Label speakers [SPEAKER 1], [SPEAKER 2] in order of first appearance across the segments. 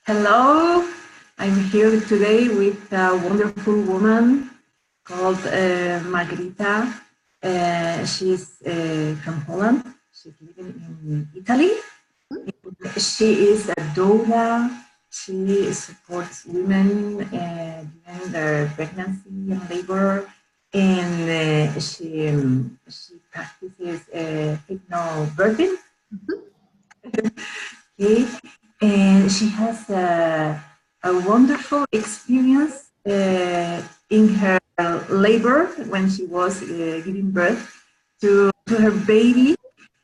[SPEAKER 1] Hello, I'm here today with a wonderful woman called Margaretha. She's from Holland. She's living in Italy. She is a doula. She supports women during their pregnancy and labor, and she practices hypnobirthing. Okay. And she has a wonderful experience in her labor when she was giving birth to her baby.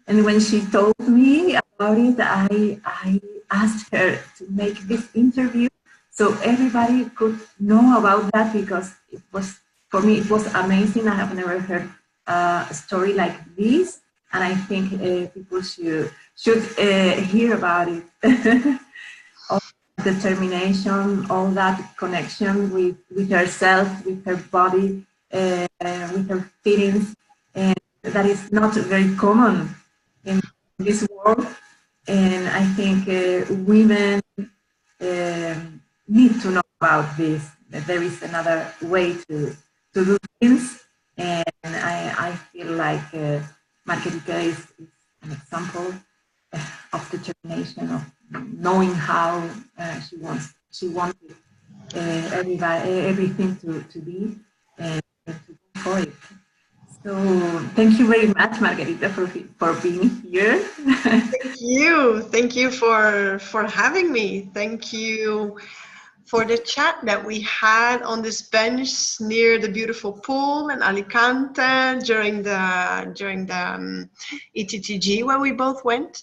[SPEAKER 1] And when she told me about it, I asked her to make this interview so everybody could know about that, because it was, for me, it was amazing. I have never heard a story like this, and I think people should hear about it. All determination, all that connection with herself, with her body, with her feelings, and that is not very common in this world. And I think women need to know about this, that there is another way to do things. And I feel like Margaretha is an example of determination, of knowing how she wanted everything to be, and to go for it. So thank you very much, Margaretha, for being here.
[SPEAKER 2] Thank you for having me. Thank you for the chat that we had on this bench near the beautiful pool in Alicante during the ETTG where we both went.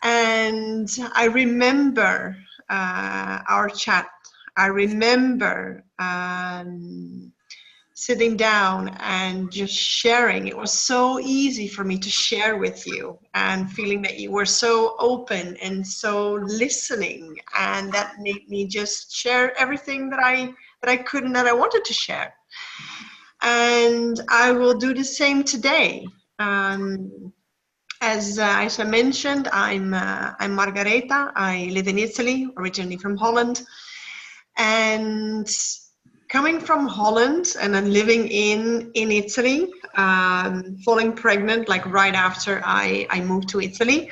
[SPEAKER 2] And I remember our chat. I remember sitting down and just sharing. It was so easy for me to share with you, and feeling that you were so open and so listening, and that made me just share everything that I could and that I wanted to share. And I will do the same today. As I mentioned, I'm Margaretha. I live in Italy, originally from Holland, and coming from Holland and then living in Italy, falling pregnant like right after I moved to Italy.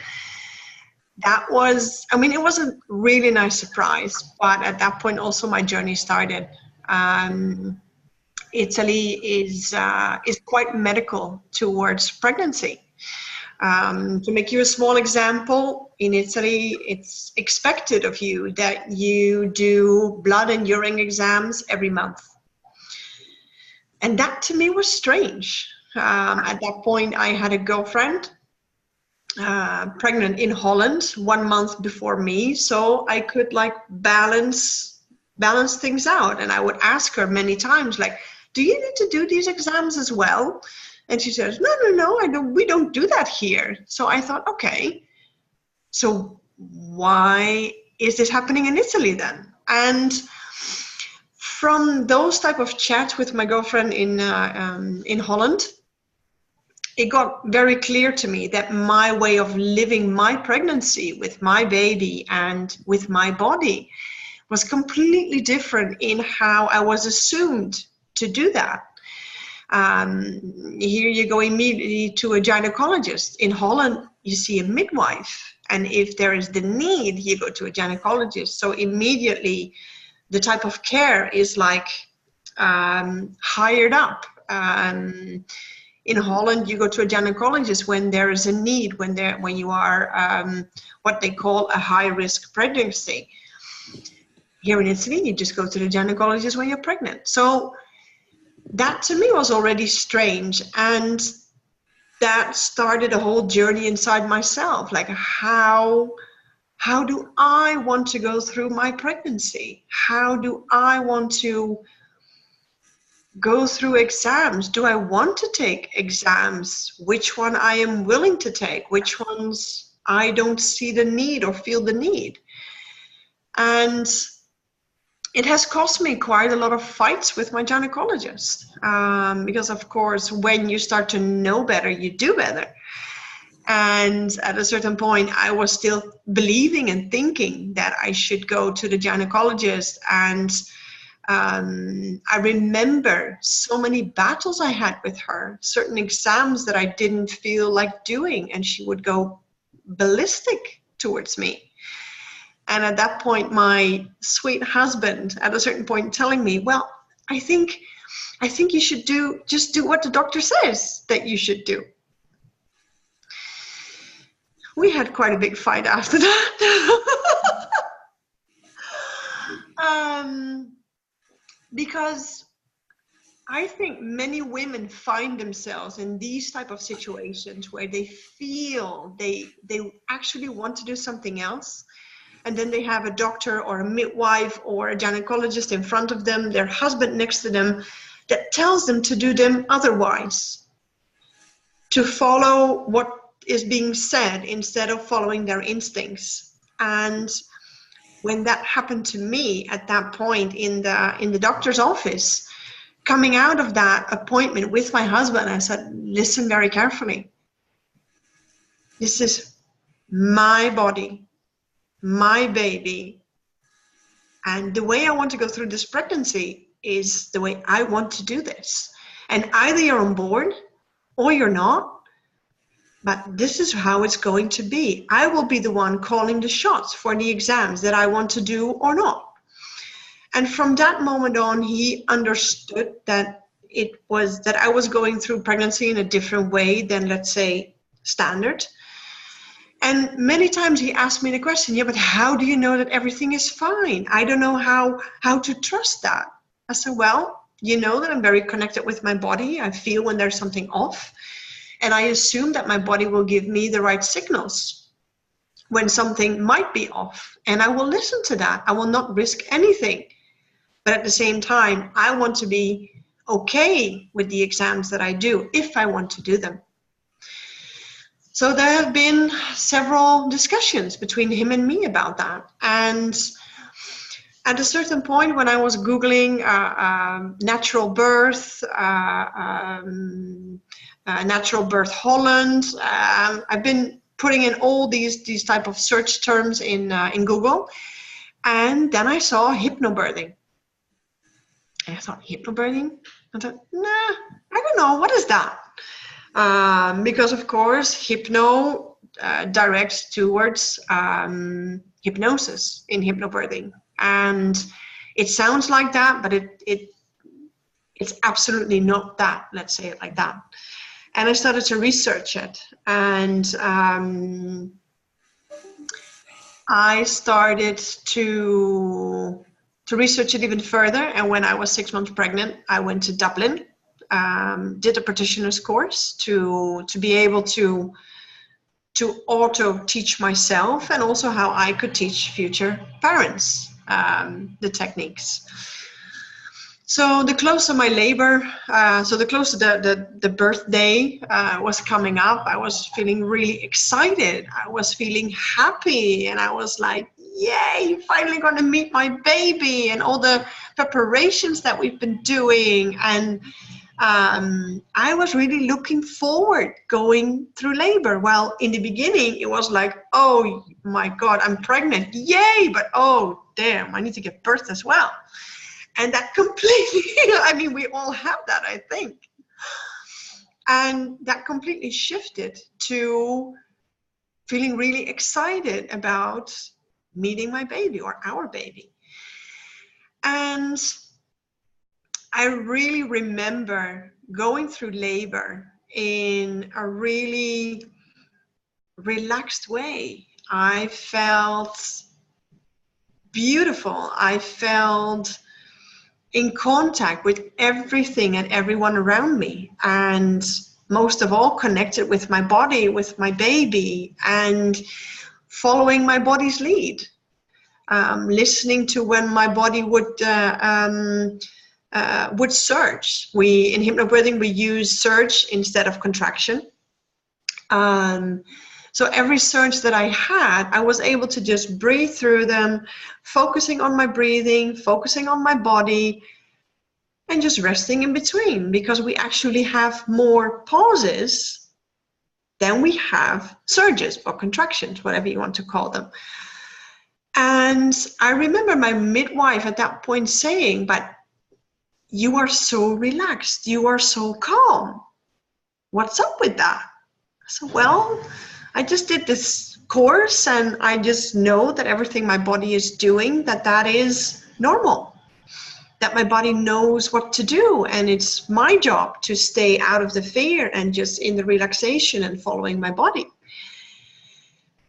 [SPEAKER 2] That was, I mean, it was a really nice surprise, but at that point also my journey started. Italy is quite medical towards pregnancy. To make you a small example, in Italy, it's expected of you that you do blood and urine exams every month. And that to me was strange. At that point, I had a girlfriend pregnant in Holland 1 month before me, so I could like balance things out. And I would ask her many times, like, do you need to do these exams as well? And she says, no, we don't do that here. So I thought, okay, so why is this happening in Italy then? And from those type of chats with my girlfriend in Holland, it got very clear to me that my way of living my pregnancy with my baby and with my body was completely different in how I was assumed to do that. Here you go immediately to a gynecologist. In Holland, you see a midwife. And if there is the need, you go to a gynecologist. So immediately, the type of care is like hired up. In Holland, you go to a gynecologist when there is a need, when you are what they call a high-risk pregnancy. Here in Italy, you just go to the gynecologist when you're pregnant. So that to me was already strange, and that started a whole journey inside myself. Like, how do I want to go through my pregnancy? How do I want to go through exams? Do I want to take exams? Which one I am willing to take? Which ones I don't see the need or feel the need? And it has cost me quite a lot of fights with my gynecologist, because of course, when you start to know better, you do better. And at a certain point, I was still believing and thinking that I should go to the gynecologist. And I remember so many battles I had with her, certain exams that I didn't feel like doing, and she would go ballistic towards me. And at that point, my sweet husband, at a certain point, telling me, well, I think you should just do what the doctor says that you should do. We had quite a big fight after that. Because I think many women find themselves in these type of situations where they feel they actually want to do something else, and then they have a doctor or a midwife or a gynecologist in front of them, their husband next to them, that tells them to do them otherwise, to follow what is being said instead of following their instincts. And when that happened to me at that point in the doctor's office, coming out of that appointment with my husband, I said, listen very carefully. This is my body, my baby. And the way I want to go through this pregnancy is the way I want to do this. And either you're on board or you're not. But this is how it's going to be. I will be the one calling the shots for the exams that I want to do or not. And from that moment on, he understood that I was going through pregnancy in a different way than, let's say, standard. And many times he asked me the question, yeah, but how do you know that everything is fine? I don't know how to trust that. I said, well, you know that I'm very connected with my body. I feel when there's something off. And I assume that my body will give me the right signals when something might be off. And I will listen to that. I will not risk anything. But at the same time, I want to be okay with the exams that I do, if I want to do them. So there have been several discussions between him and me about that. And at a certain point, when I was Googling natural birth, natural birth Holland, I've been putting in all these type of search terms in Google, and then I saw hypnobirthing. And I thought, hypnobirthing? I thought, nah, I don't know, what is that? Because of course, hypno directs towards hypnosis in hypnobirthing, and it sounds like that, but it's absolutely not that. Let's say it like that. And I started to research it, and I started to research it even further. And when I was 6 months pregnant, I went to Dublin, did a practitioner's course to be able to auto teach myself, and also how I could teach future parents the techniques. So the closer my labor, the closer the birthday was coming up, I was feeling really excited. I was feeling happy, and I was like, yay, finally going to meet my baby, and all the preparations that we've been doing. And I was really looking forward going through labor. Well, in the beginning, it was like, oh my God, I'm pregnant. Yay, but oh, damn, I need to give birth as well. And that completely, I mean, we all have that, I think. And that completely shifted to feeling really excited about meeting my baby, or our baby. And I really remember going through labor in a really relaxed way. I felt beautiful. I felt in contact with everything and everyone around me, and most of all connected with my body, with my baby, and following my body's lead, listening to when my body would surge. In hypnobirthing, we use surge instead of contraction. So every surge that I had, I was able to just breathe through them, focusing on my breathing, focusing on my body, and just resting in between, because we actually have more pauses then we have surges or contractions, whatever you want to call them. And I remember my midwife at that point saying, but you are so relaxed, you are so calm. What's up with that? So, well, I just did this course and I just know that everything my body is doing, that is normal, that my body knows what to do. And it's my job to stay out of the fear and just in the relaxation and following my body.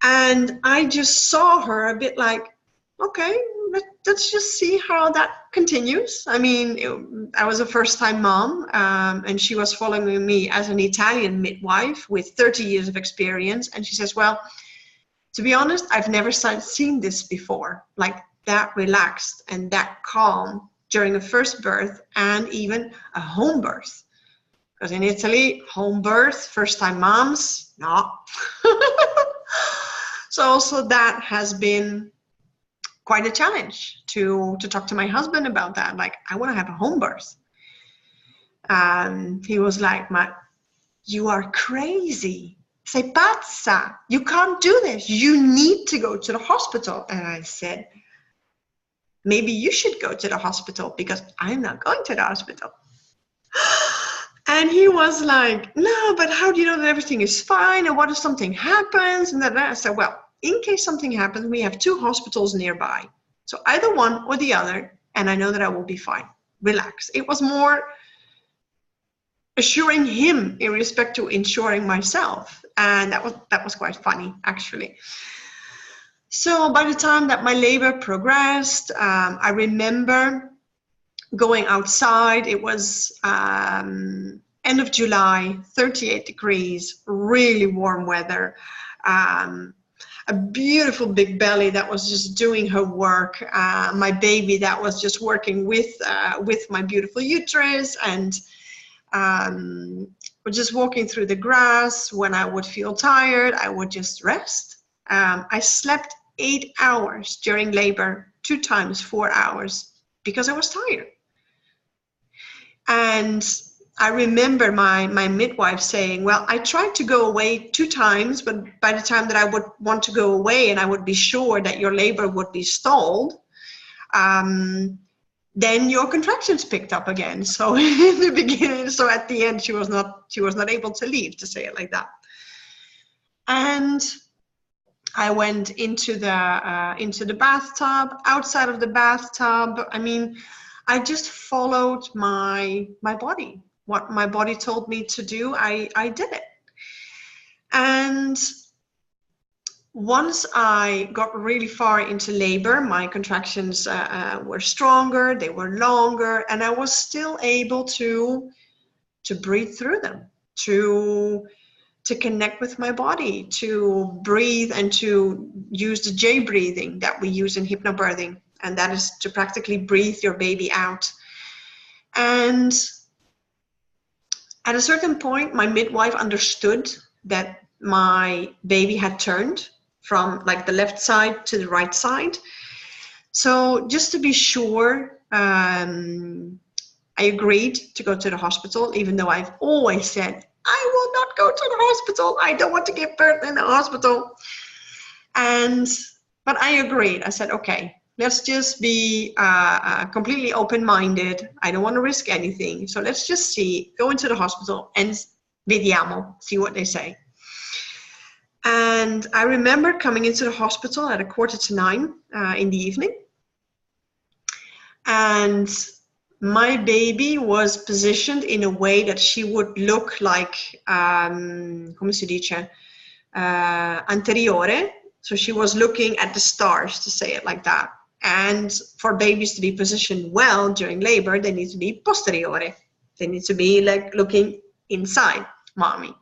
[SPEAKER 2] And I just saw her a bit like, okay, let's just see how that continues. I mean, I was a first-time mom, and she was following me as an Italian midwife with 30 years of experience. And she says, well, to be honest, I've never seen this before, like that relaxed and that calm during a first birth and even a home birth. Because in Italy, home birth, first-time moms, no. So also that has been quite a challenge to talk to my husband about that. Like, I want to have a home birth. And he was like, you are crazy. Sei pazza. You can't do this. You need to go to the hospital. And I said, maybe you should go to the hospital because I'm not going to the hospital. And he was like, no, but how do you know that everything is fine? And what if something happens? And then I said, well, in case something happens, we have 2 hospitals nearby. So either one or the other, and I know that I will be fine. Relax. It was more assuring him in respect to ensuring myself. And that was quite funny, actually. So by the time that my labor progressed, I remember going outside. It was end of July, 38 degrees, really warm weather. A beautiful big belly that was just doing her work. My baby that was just working with my beautiful uterus, and we're just walking through the grass. When I would feel tired, I would just rest. I slept 8 hours during labor, 2 times 4 hours, because I was tired. And I remember my midwife saying, well, I tried to go away 2 times, but by the time that I would want to go away and I would be sure that your labor would be stalled, then your contractions picked up again. So in the beginning, so at the end, she was not able to leave, to say it like that. And I went into the bathtub. Outside of the bathtub, I mean, I just followed my body. What my body told me to do, I did it. And once I got really far into labor, my contractions were stronger, they were longer, and I was still able to breathe through them, to connect with my body, to breathe and to use the J breathing that we use in hypnobirthing. And that is to practically breathe your baby out. And at a certain point, my midwife understood that my baby had turned from like the left side to the right side. So just to be sure, I agreed to go to the hospital, even though I've always said, I will not go to the hospital. I don't want to give birth in the hospital. But I agreed. I said, okay, let's just be completely open-minded. I don't want to risk anything. So let's just go into the hospital and vediamo, see what they say. And I remember coming into the hospital at 8:45 in the evening. And my baby was positioned in a way that she would look like, come si dice, anteriore. So she was looking at the stars, to say it like that. And for babies to be positioned well during labor, they need to be posteriore. They need to be like looking inside mommy.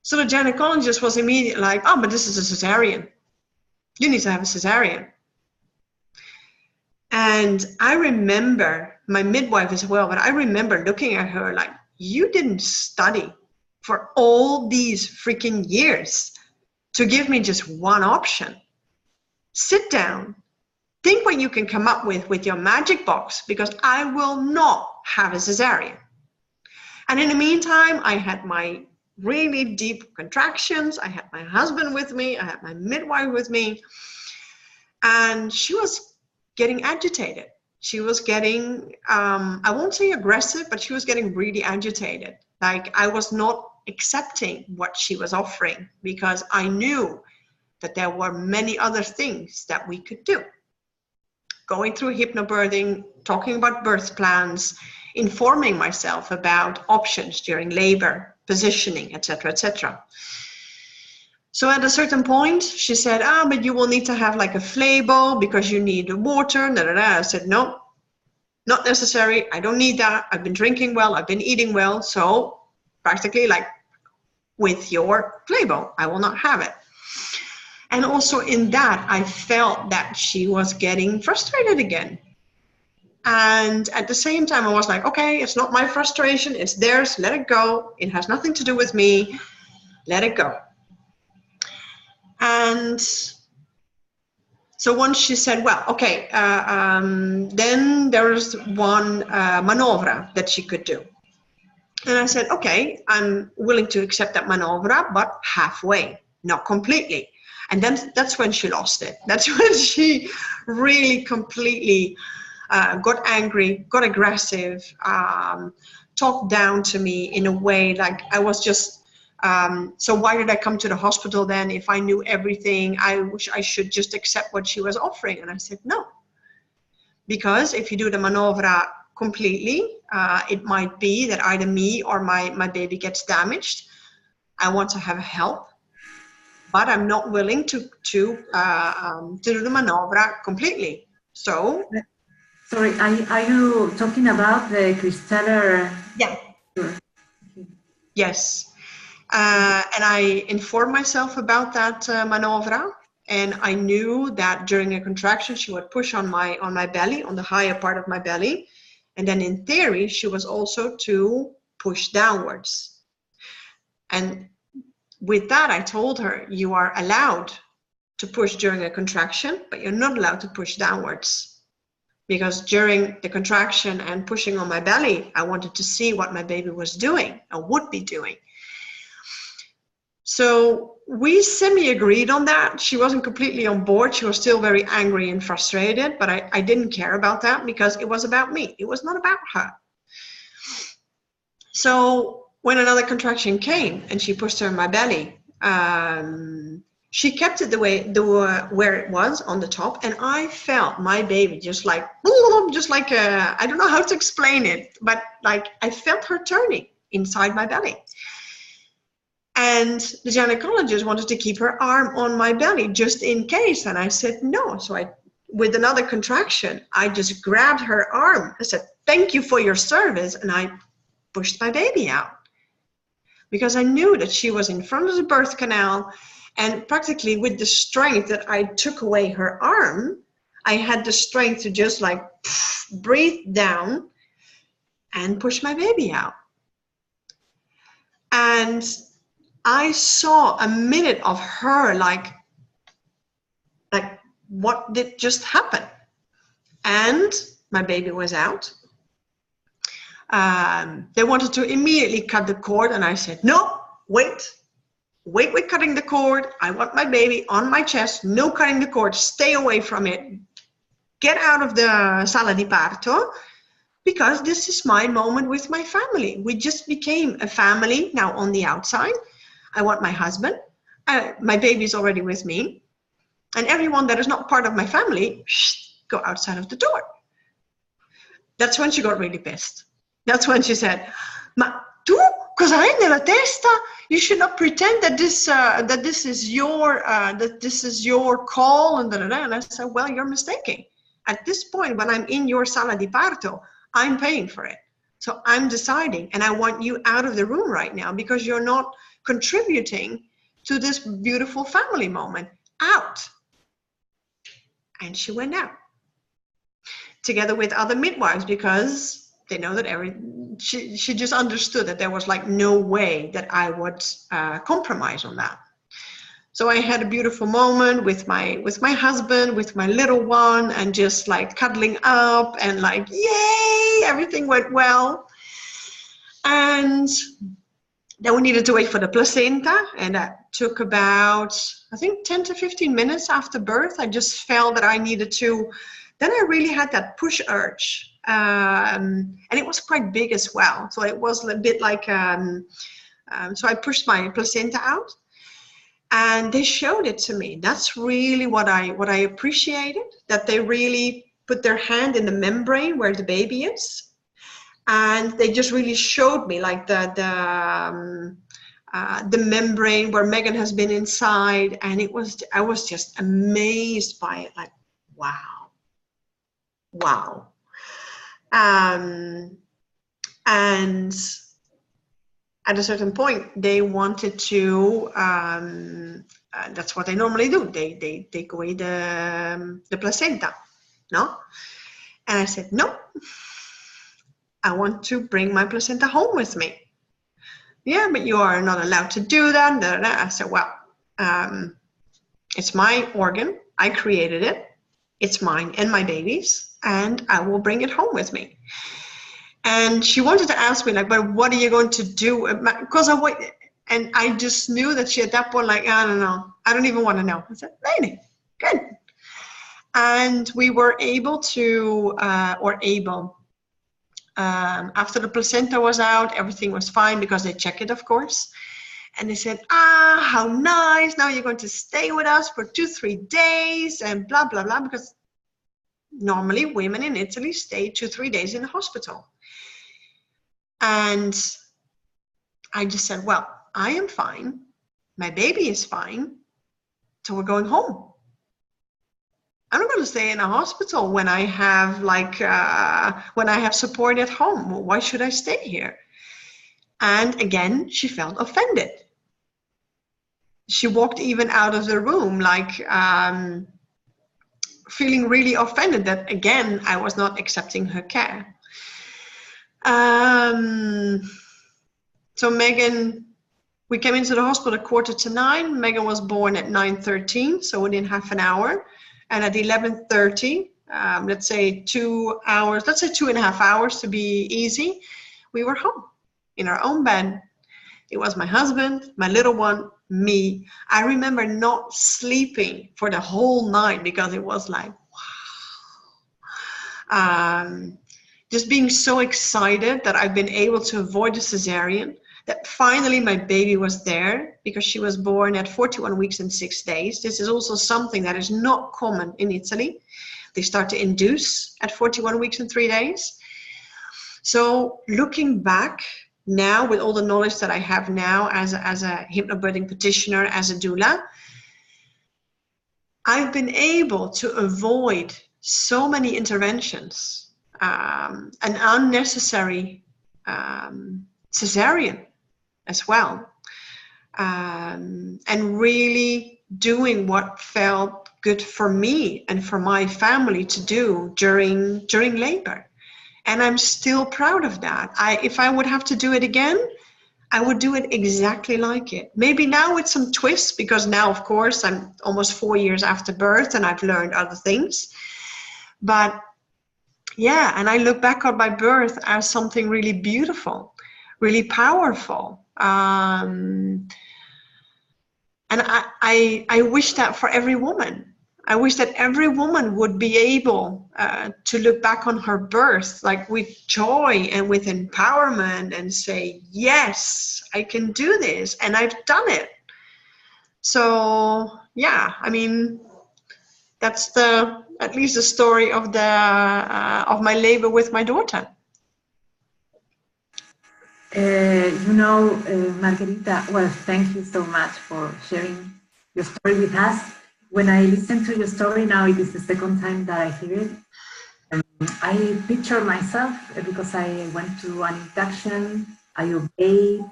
[SPEAKER 2] So the gynecologist was immediately like, oh, but this is a cesarean. You need to have a cesarean. And I remember my midwife as well, but I remember looking at her like, you didn't study for all these freaking years to give me just one option. Sit down, think what you can come up with your magic box, because I will not have a cesarean. And in the meantime, I had my really deep contractions. I had my husband with me, I had my midwife with me, and she was getting agitated. She was getting, I won't say aggressive, but she was getting really agitated. Like, I was not accepting what she was offering because I knew that there were many other things that we could do. Going through hypnobirthing, talking about birth plans, informing myself about options during labor, positioning, etc., etc. So at a certain point, she said, but you will need to have like a flebo because you need water. Da, da, da. I said, no, not necessary. I don't need that. I've been drinking well. I've been eating well. So practically like with your flebo, I will not have it. And also in that, I felt that she was getting frustrated again. And at the same time, I was like, okay, it's not my frustration. It's theirs. Let it go. It has nothing to do with me. Let it go. And so once she said, well, okay, then there was one manovra that she could do. And I said, okay, I'm willing to accept that manovra, but halfway, not completely. And then that's when she lost it. That's when she really completely got angry, got aggressive, talked down to me in a way like I was just, so why did I come to the hospital then if I knew everything? I wish I should just accept what she was offering. And I said, no, because if you do the manovra completely, it might be that either me or my baby gets damaged. I want to have help, but I'm not willing to do the manovra completely. So,
[SPEAKER 1] sorry, are you talking about the Kristeller?
[SPEAKER 2] Yeah. Yes. And I informed myself about that manovra, and I knew that during a contraction she would push on my belly, on the higher part of my belly, and then in theory she was also to push downwards. And with that, I told her, you are allowed to push during a contraction, but you're not allowed to push downwards. Because during the contraction and pushing on my belly, I wanted to see what my baby was doing or would be doing. So we semi-agreed on that. She wasn't completely on board. She was still very angry and frustrated, but I didn't care about that because it was about me. It was not about her. So when another contraction came and she pushed her in my belly, she kept it where it was on the top, and I felt my baby just like I don't know how to explain it, but like I felt her turning inside my belly. And the gynecologist wanted to keep her arm on my belly just in case, and I said no. So with another contraction, I just grabbed her arm. I said, "Thank you for your service," and I pushed my baby out. Because I knew that she was in front of the birth canal, and practically with the strength that I took away her arm, I had the strength to just like breathe down and push my baby out. And I saw a minute of her like what did just happen? And my baby was out. They wanted to immediately cut the cord, and I said, no, wait with cutting the cord. I want my baby on my chest. No cutting the cord. Stay away from it. Get out of the sala di parto, because this is my moment with my family. We just became a family now on the outside. I want my husband. My baby's already with me. And everyone that is not part of my family, go outside of the door. That's when she got really pissed. That's when she said, "Ma tu cosa hai nella testa? You should not pretend that this is your call." And I said, "Well, you're mistaken. At this point, when I'm in your sala di parto, I'm paying for it. So I'm deciding, and I want you out of the room right now because you're not contributing to this beautiful family moment. Out." And she went out together with other midwives, because they know that she just understood that there was like no way that I would compromise on that. So I had a beautiful moment with my husband, with my little one, and just like cuddling up and like, yay, everything went well. And Then we needed to wait for the placenta, and that took about, I think, 10 to 15 minutes after birth. I just felt that I needed to, then I really had that push urge. And it was quite big as well. So it was a bit like, so I pushed my placenta out, and they showed it to me. That's really what I appreciated, that they really put their hand in the membrane where the baby is. And they just really showed me like the membrane where Megan has been inside, and I was just amazed by it, like, wow. And at a certain point, they wanted to. That's what they normally do. They take away the placenta, no? And I said no. I want to bring my placenta home with me. Yeah, but you are not allowed to do that. I said, well, it's my organ. I created it. It's mine and my baby's, and I will bring it home with me. And she wanted to ask me, like, but what are you going to do? Because and I just knew that she at that point, like, I don't know. I don't even want to know. I said, Lady, good. And we were able to, after the placenta was out, everything was fine because they check it, of course. And they said, how nice. Now you're going to stay with us for 2-3 days and blah, blah, blah. Because normally women in Italy stay 2-3 days in the hospital. And I just said, well, I am fine. My baby is fine. So we're going home. I'm not going to stay in a hospital when I have when I have support at home. Why should I stay here? And again, she felt offended. She walked even out of the room, like feeling really offended that, again, I was not accepting her care. So Megan, we came into the hospital at 8:45. Megan was born at 9:13, so within half an hour. And at 11:30, let's say 2 hours, let's say 2.5 hours to be easy, we were home in our own bed. It was my husband, my little one, me. I remember not sleeping for the whole night because it was like, wow. Just being so excited that I've been able to avoid the cesarean, that finally my baby was there, because she was born at 41 weeks and 6 days. This is also something that is not common in Italy. They start to induce at 41 weeks and 3 days. So looking back now, with all the knowledge that I have now as a hypnobirthing practitioner, as a doula, I've been able to avoid so many interventions, an unnecessary cesarean as well, and really doing what felt good for me and for my family to do during labor. And I'm still proud of that. If I would have to do it again, I would do it exactly like it. Maybe now with some twists, because now, of course, I'm almost 4 years after birth and I've learned other things. But yeah, and I look back on my birth as something really beautiful, really powerful. And I wish that for every woman. I wish that every woman would be able to look back on her birth like with joy and with empowerment and say, yes, I can do this, and I've done it. So yeah, I mean, that's at least the story of my labor with my daughter.
[SPEAKER 1] Margarita, well, thank you so much for sharing your story with us. When I listen to your story now, it is the second time that I hear it. I picture myself, because I went to an induction, I obeyed,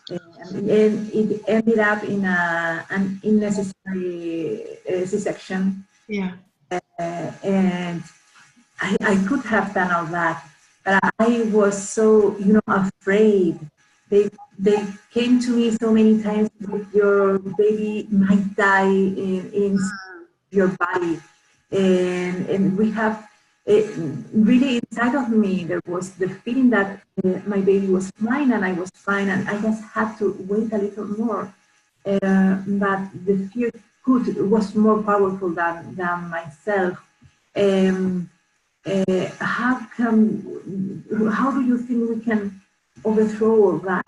[SPEAKER 1] and it ended up in an unnecessary C-section.
[SPEAKER 2] Yeah.
[SPEAKER 1] And I could have done all that, but I was so, afraid. They came to me so many times, your baby might die in your body. And we have really inside of me, there was the feeling that my baby was fine and I was fine, and I just had to wait a little more. But the fear was more powerful than myself. How do you think we can overthrow all that?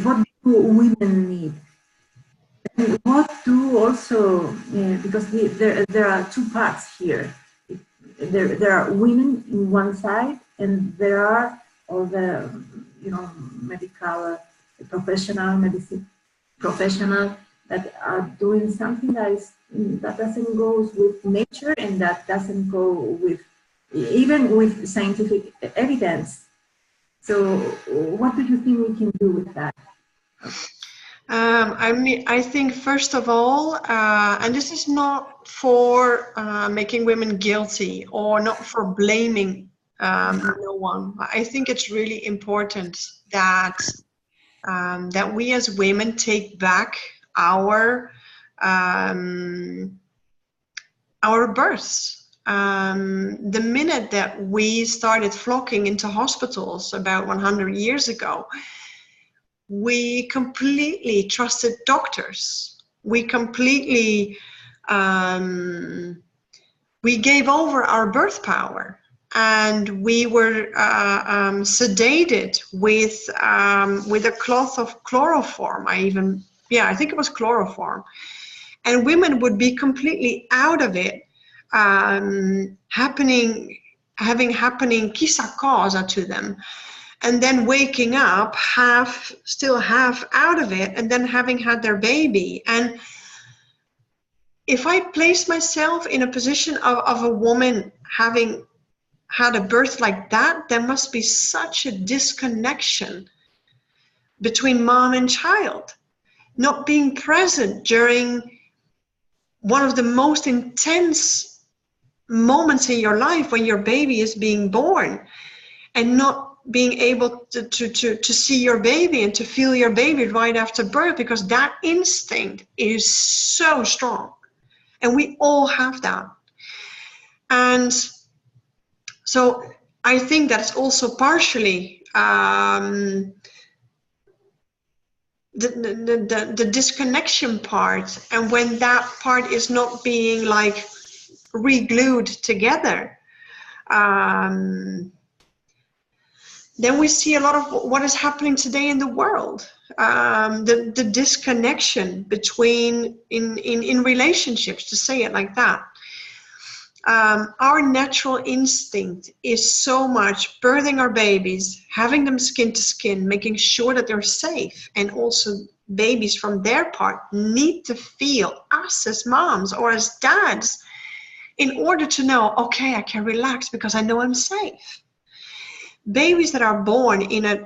[SPEAKER 1] What do women need? And what do also, because there are two parts here. There are women in one side, and there are all the, medical medicine professional that are doing something that doesn't go with nature, and that doesn't go with even with scientific evidence. So what do you think we can do with that?
[SPEAKER 2] I think first of all, and this is not for making women guilty or not for blaming no one. I think it's really important that that we as women take back our births. The minute that we started flocking into hospitals about 100 years ago, we completely trusted doctors. We completely we gave over our birth power, and we were sedated with a cloth of chloroform. I think it was chloroform, and women would be completely out of it, having happening kisa causa to them. And then waking up still half out of it, and then having had their baby. And if I place myself in a position of a woman having had a birth like that, there must be such a disconnection between mom and child. Not being present during one of the most intense moments in your life when your baby is being born, and not being able to see your baby and to feel your baby right after birth, because that instinct is so strong, and we all have that. And so I think that's also partially the disconnection part, and when that part is not being like re-glued together, then we see a lot of what is happening today in the world. The disconnection between in relationships, to say it like that. Our natural instinct is so much birthing our babies, having them skin to skin, making sure that they're safe, and also babies from their part need to feel us as moms or as dads in order to know, okay, I can relax because I know I'm safe. Babies that are born in a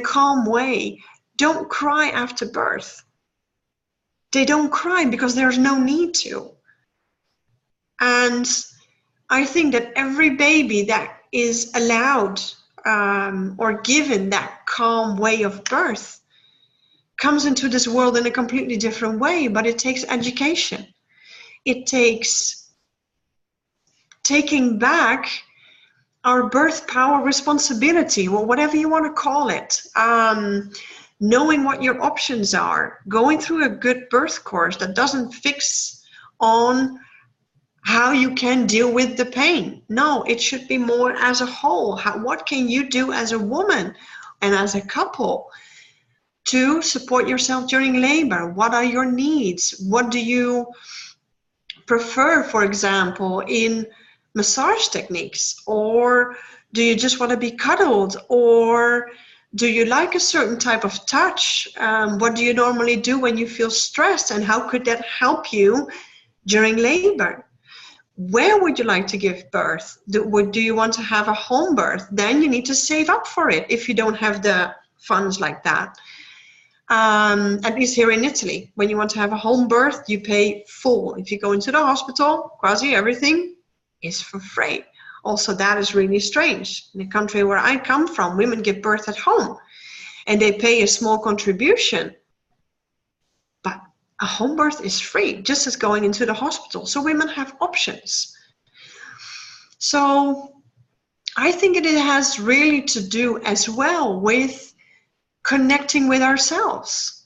[SPEAKER 2] calm way don't cry after birth. They don't cry because there's no need to. And I think that every baby that is allowed or given that calm way of birth comes into this world in a completely different way, but it takes education. It takes taking back our birth power responsibility, or whatever you want to call it, knowing what your options are, going through a good birth course that doesn't fix on how you can deal with the pain. No, it should be more as a whole. What can you do as a woman and as a couple to support yourself during labor? What are your needs? What do you prefer, for example, in massage techniques? Or do you just want to be cuddled? Or do you like a certain type of touch? What do you normally do when you feel stressed, and how could that help you during labor? Where would you like to give birth? Do you want to have a home birth? Then you need to save up for it if you don't have the funds like that. At least here in Italy, when you want to have a home birth, you pay full. If you go into the hospital, quasi everything is for free. Also, that is really strange. In the country where I come from, women give birth at home and they pay a small contribution. But a home birth is free, just as going into the hospital. So women have options. So I think it has really to do as well with connecting with ourselves.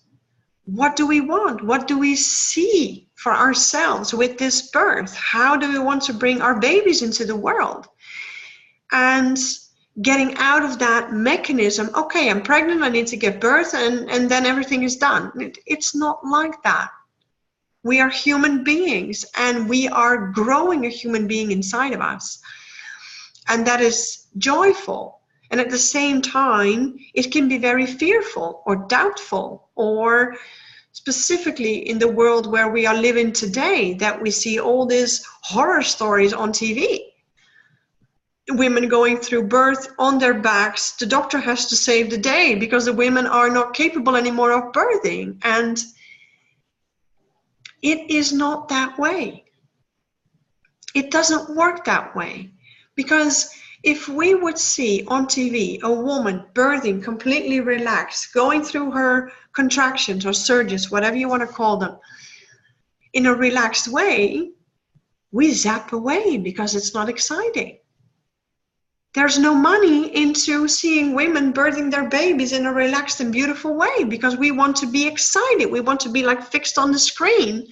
[SPEAKER 2] What do we want? What do we see for ourselves with this birth? How do we want to bring our babies into the world? And getting out of that mechanism, okay, I'm pregnant, I need to give birth, and then everything is done. It's not like that. We are human beings, and we are growing a human being inside of us. And that is joyful. And at the same time, it can be very fearful or doubtful, or specifically in the world where we are living today, that we see all these horror stories on TV. Women going through birth on their backs, the doctor has to save the day because the women are not capable anymore of birthing. And it is not that way. It doesn't work that way. Because if we would see on TV a woman birthing completely relaxed, going through her contractions or surges, whatever you want to call them, in a relaxed way, we zap away because it's not exciting. There's no money into seeing women birthing their babies in a relaxed and beautiful way because we want to be excited. We want to be like fixed on the screen.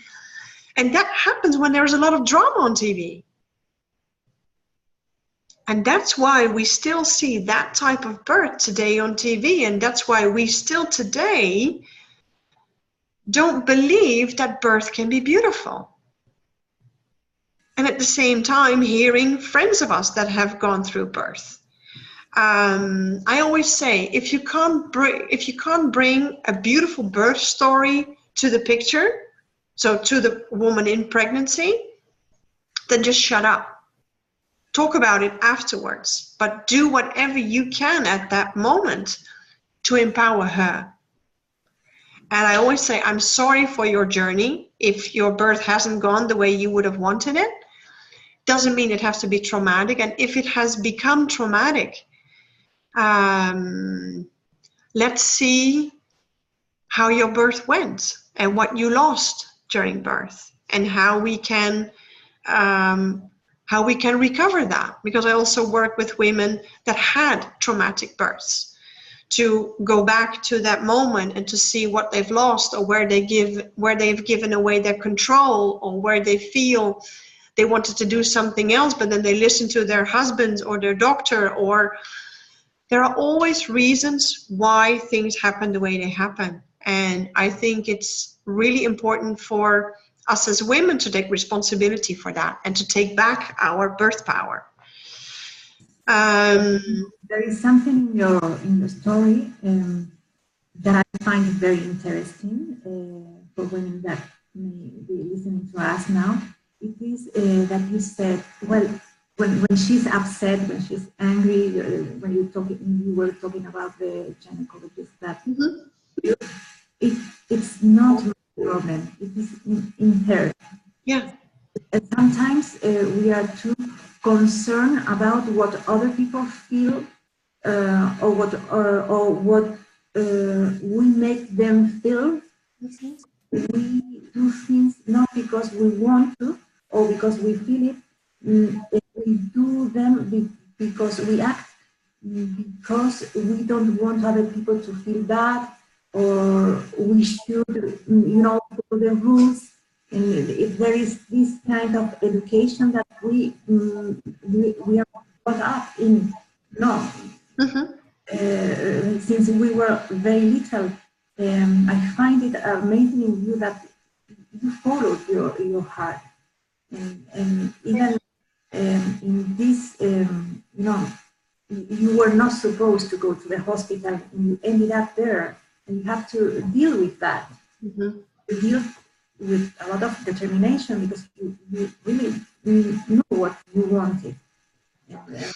[SPEAKER 2] And that happens when there's a lot of drama on TV. And that's why we still see that type of birth today on TV. And that's why we still today don't believe that birth can be beautiful. And at the same time, hearing friends of us that have gone through birth. I always say, if you can't bring a beautiful birth story to the picture, so to the woman in pregnancy, then just shut up. Talk about it afterwards, but do whatever you can at that moment to empower her. And I always say, I'm sorry for your journey. If your birth hasn't gone the way you would have wanted it, doesn't mean it has to be traumatic. And if it has become traumatic, let's see how your birth went and what you lost during birth, and how we can recover that. Because I also work with women that had traumatic births, to go back to that moment and to see what they've lost, or where they've given away their control, or where they feel they wanted to do something else, but then they listen to their husbands or their doctor, or there are always reasons why things happen the way they happen. And I think it's really important for us as women to take responsibility for that and to take back our birth power.
[SPEAKER 1] There is something in your story that I find very interesting for women that may be listening to us now. It is that you said, well, when she's upset, when she's angry, when you were talking about the gynecologist, that it's not a problem. It is in her.
[SPEAKER 2] Yeah.
[SPEAKER 1] And sometimes we are too concerned about what other people feel, or what we make them feel. We do things not because we want to or because we feel it. We do them because we act, because we don't want other people to feel bad, or we should, follow the rules. And if there is this kind of education that we are brought up in, since we were very little, I find it amazing in you that you followed your heart, and even in this, you were not supposed to go to the hospital, and you ended up there, and you have to deal with that. You deal with a lot of determination because you really knew what you wanted. And,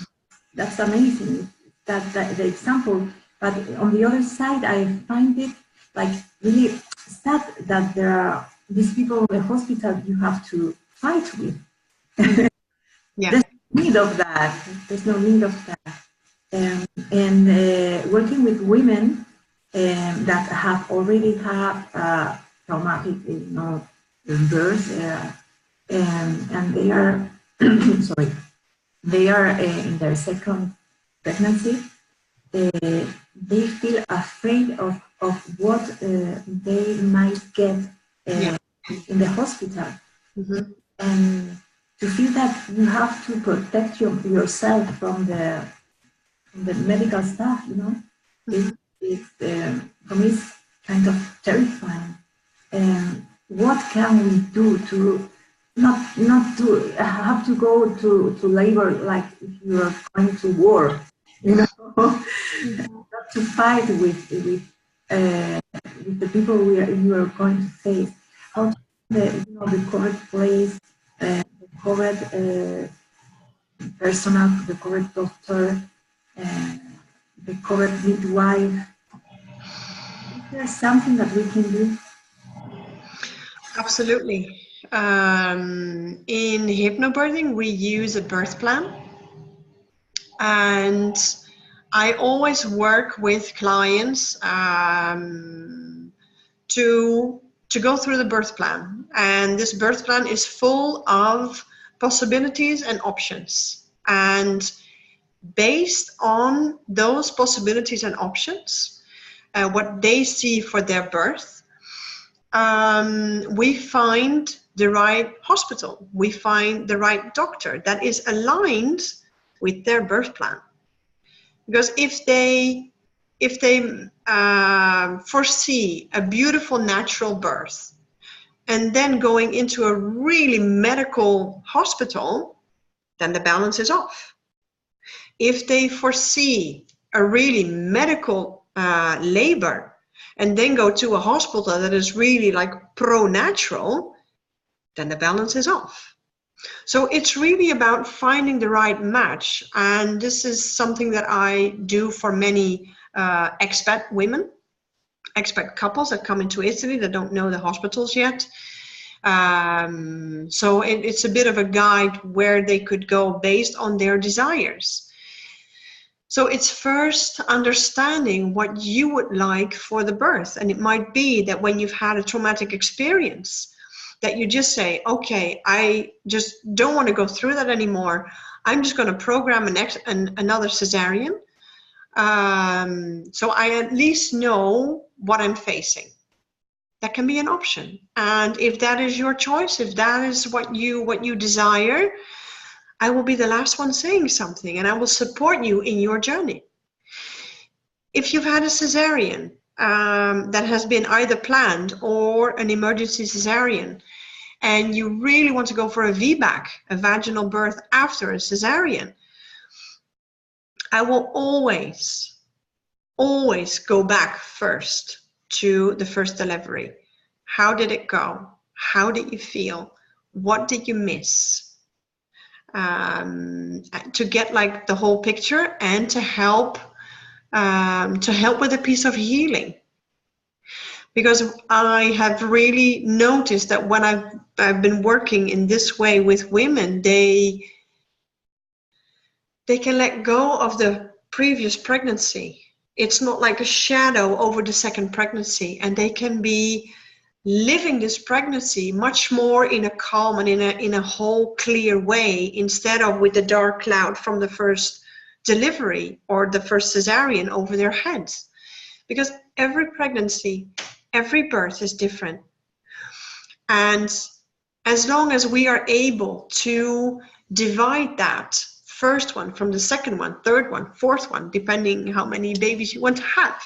[SPEAKER 1] that's amazing. That's the example. But on the other side, I find it like really sad that there are these people in the hospital you have to fight with.
[SPEAKER 2] Yeah.
[SPEAKER 1] There's no need of that. There's no need of that. And working with women that have already had traumatic, birth, and they are sorry, they are in their second pregnancy. They feel afraid of what they might get in the hospital.
[SPEAKER 2] Mm-hmm.
[SPEAKER 1] And to feel that you have to protect yourself from the medical staff,
[SPEAKER 2] Mm-hmm.
[SPEAKER 1] for me it's kind of terrifying. What can we do to not to have to go to labor like if you are going to war, not to fight with the people you are going to face. How to the correct place, the correct personnel, the correct doctor, the correct midwife. Is there something that we can do?
[SPEAKER 2] Absolutely. In hypnobirthing, we use a birth plan, and I always work with clients to go through the birth plan, and this birth plan is full of possibilities and options, and based on those possibilities and options, what they see for their birth, we find the right hospital, we find the right doctor that is aligned with their birth plan. Because if they foresee a beautiful natural birth and then going into a really medical hospital, then the balance is off. If they foresee a really medical labor and then go to a hospital that is really like pro-natural, then the balance is off. So it's really about finding the right match, and this is something that I do for many expat women, expat couples that come into Italy that don't know the hospitals yet. So it's a bit of a guide where they could go based on their desires. So it's first understanding what you would like for the birth, and it might be that when you've had a traumatic experience, that you just say, okay, I just don't want to go through that anymore. I'm just going to program another cesarean. So I at least know what I'm facing. That can be an option. And if that is your choice, if that is what you desire, I will be the last one saying something, and I will support you in your journey. If you've had a cesarean that has been either planned or an emergency cesarean, and you really want to go for a VBAC, a vaginal birth after a cesarean, I will always go back first to the first delivery. How did it go? How did you feel? What did you miss? To get like the whole picture and to help with a piece of healing. Because I have really noticed that when I've been working in this way with women, they can let go of the previous pregnancy. It's not like a shadow over the second pregnancy, and they can be living this pregnancy much more in a calm and in a whole clear way, instead of with the dark cloud from the first delivery or the first cesarean over their heads. Because every pregnancy, every birth is different. And as long as we are able to divide that first one from the second one, third one, fourth one, depending how many babies you want to have,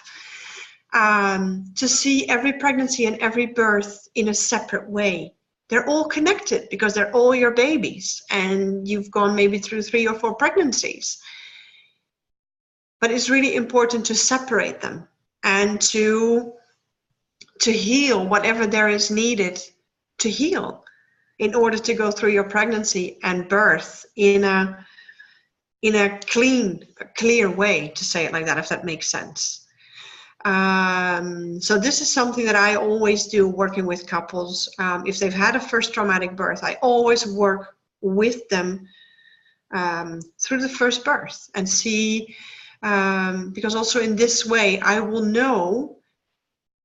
[SPEAKER 2] to see every pregnancy and every birth in a separate way. They're all connected because they're all your babies, and you've gone maybe through 3 or 4 pregnancies. But it's really important to separate them and to heal whatever there is needed to heal in order to go through your pregnancy and birth in a clear way, to say it like that, if that makes sense. So this is something that I always do working with couples. If they've had a first traumatic birth, I always work with them through the first birth and see, because also in this way I will know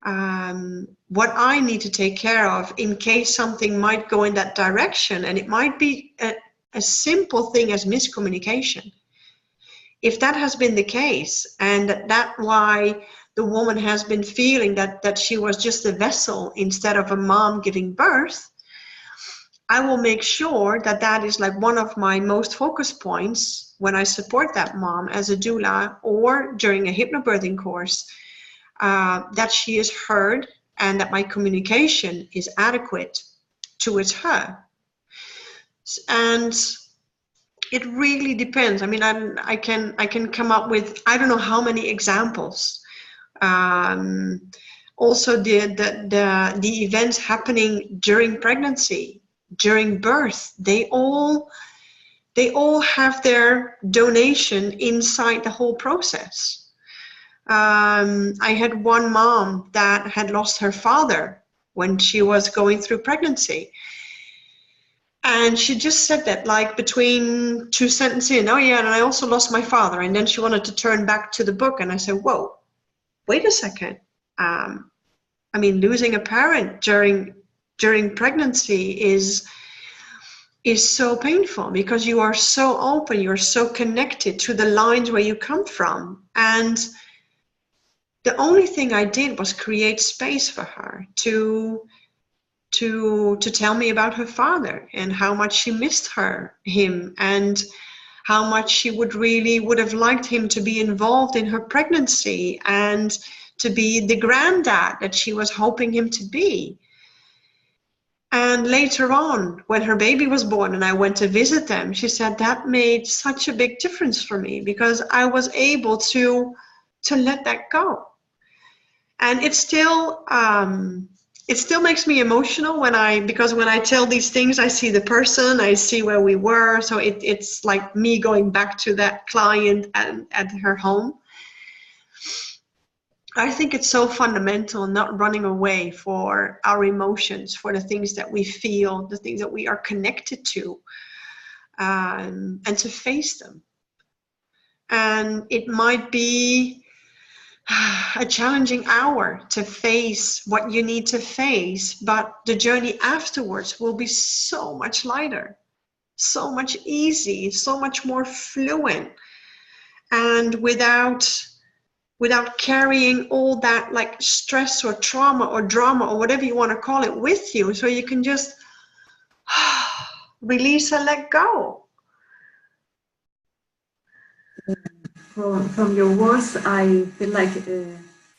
[SPEAKER 2] what I need to take care of in case something might go in that direction. And it might be a simple thing as miscommunication. If that has been the case, and that's why the woman has been feeling that she was just a vessel instead of a mom giving birth, I will make sure that that is like one of my most focus points when I support that mom as a doula or during a hypnobirthing course, that she is heard and that my communication is adequate towards her. And it really depends. I mean, I can come up with, I don't know how many examples. Also the events happening during pregnancy, during birth, they all have their donation inside the whole process. I had one mom that had lost her father when she was going through pregnancy. And she just said that like between two sentences in, oh yeah, and I also lost my father. And then she wanted to turn back to the book. And I said, whoa, wait a second. I mean, losing a parent during pregnancy is so painful because you are so open, you're so connected to the lines where you come from. And the only thing I did was create space for her to tell me about her father and how much she missed him, and how much she would have liked him to be involved in her pregnancy and to be the granddad that she was hoping him to be. And later on, when her baby was born and I went to visit them, she said that made such a big difference for me because I was able to let that go. And it still makes me emotional because when I tell these things, I see the person, I see where we were. So it's like me going back to that client at her home. I think it's so fundamental, not running away for our emotions, for the things that we feel, the things that we are connected to, and to face them. And it might be a challenging hour to face what you need to face, but the journey afterwards will be so much lighter, so much easy, so much more fluent, and without carrying all that like stress or trauma or drama or whatever you want to call it with you, so you can just release and let go.
[SPEAKER 1] From your words, I feel like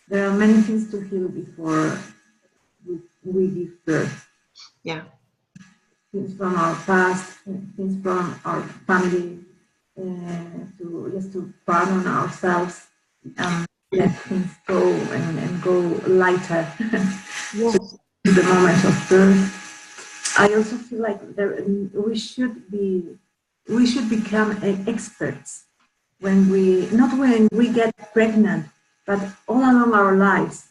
[SPEAKER 1] there are many things to heal before we give birth.
[SPEAKER 2] Yeah.
[SPEAKER 1] Things from our past, things from our family, to pardon ourselves, let things go and go lighter.
[SPEAKER 2] Yes.
[SPEAKER 1] To the moment of birth. I also feel like we should become experts when we get pregnant, but all along our lives.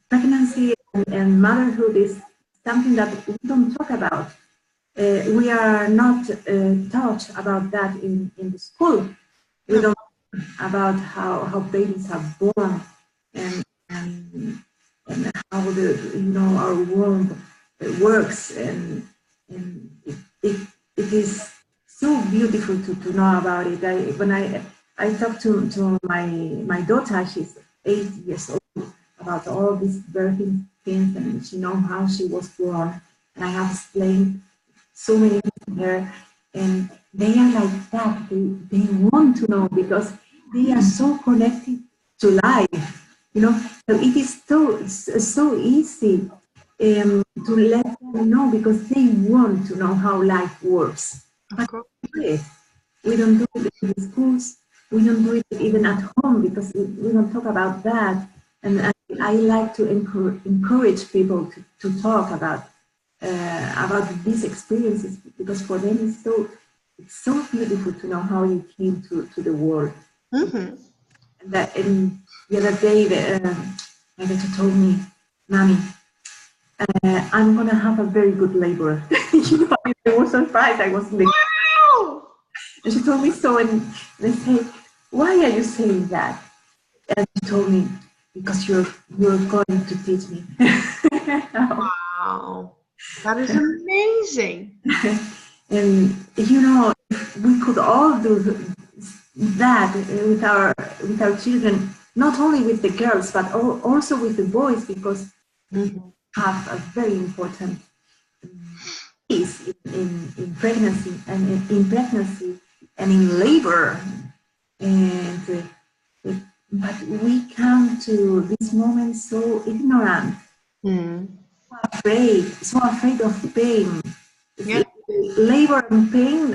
[SPEAKER 1] Pregnancy and motherhood is something that we don't talk about. We are not taught about that in the school. We don't know about how babies are born and how our womb works, and it is so beautiful to know about it. When I talked to my daughter, she's 8 years old, about all these birthing things, and she knows how she was born, and I have explained so many things to her, and they are like that. They want to know because they are so connected to life. So it is so easy to let them know because they want to know how life works. But we don't do it in the schools. We don't do it even at home because we don't talk about that. And I like to encourage people to talk about these experiences, because for them it's so beautiful to know how you came to the world.
[SPEAKER 2] Mm-hmm.
[SPEAKER 1] And the other day, my daughter told me, "Mommy, I'm going to have a very good labor." I was surprised. I was like, wow! And she told me so, and I said, "Why are you saying that?" And she told me, because you're going to teach me.
[SPEAKER 2] Wow, that is amazing.
[SPEAKER 1] And you know, if we could all do that with our children, not only with the girls, but also with the boys, because we have a very important piece in pregnancy and in pregnancy and in labor. And but we come to this moment so ignorant, so afraid of pain.
[SPEAKER 2] Yeah.
[SPEAKER 1] Labor and pain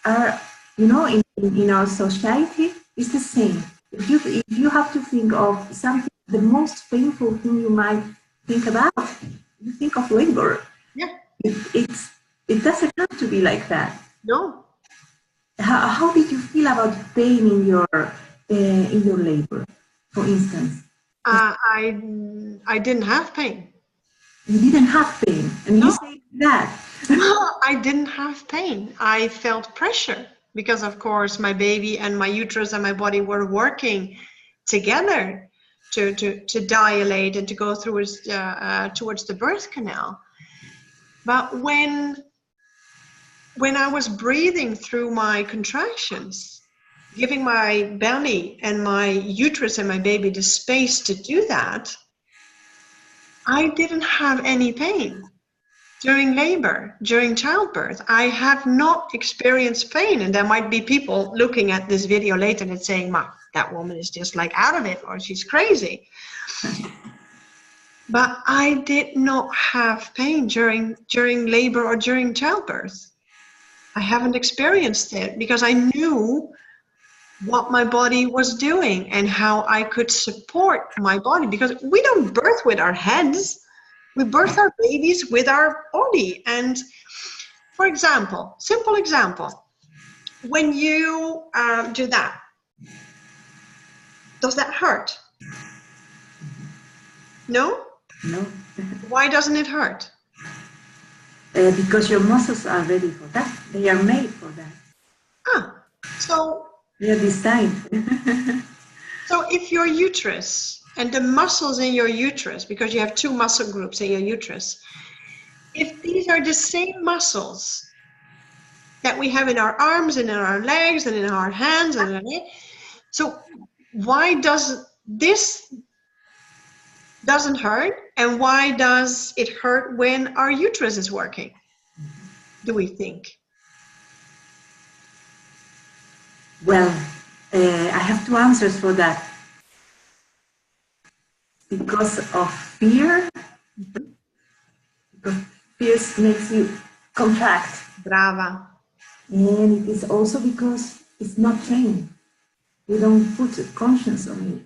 [SPEAKER 1] are, you know, in our society, is the same. If you have to think of something, the most painful thing you might think about, you think of labor.
[SPEAKER 2] Yeah.
[SPEAKER 1] It doesn't have to be like that.
[SPEAKER 2] No.
[SPEAKER 1] How did you feel about pain in your labor, for instance?
[SPEAKER 2] I didn't have pain.
[SPEAKER 1] You didn't have pain, and
[SPEAKER 2] No.
[SPEAKER 1] you say that.
[SPEAKER 2] No, I didn't have pain. I felt pressure because, of course, my baby and my uterus and my body were working together to dilate and to go through towards the birth canal. But when I was breathing through my contractions, giving my belly and my uterus and my baby the space to do that, I didn't have any pain. During labor, during childbirth, I have not experienced pain. And there might be people looking at this video later and saying, "Ma, that woman is just like out of it, or she's crazy." But I did not have pain during labor or during childbirth. I haven't experienced it because I knew what my body was doing and how I could support my body, because we don't birth with our heads. We birth our babies with our body. And for example, simple example, when you do that, does that hurt? No?
[SPEAKER 1] No.
[SPEAKER 2] Why doesn't it hurt?
[SPEAKER 1] Because your muscles are ready for that. They are made for that.
[SPEAKER 2] So
[SPEAKER 1] they are designed.
[SPEAKER 2] So if your uterus and the muscles in your uterus, because you have two muscle groups in your uterus, if these are the same muscles that we have in our arms and in our legs and in our hands, so why does this doesn't hurt, and why does it hurt when our uterus is working, do we think?
[SPEAKER 1] Well, I have two answers for that. Because of fear, because fear makes you contract.
[SPEAKER 2] Brava.
[SPEAKER 1] And it is also because it's not trained. We don't put conscience on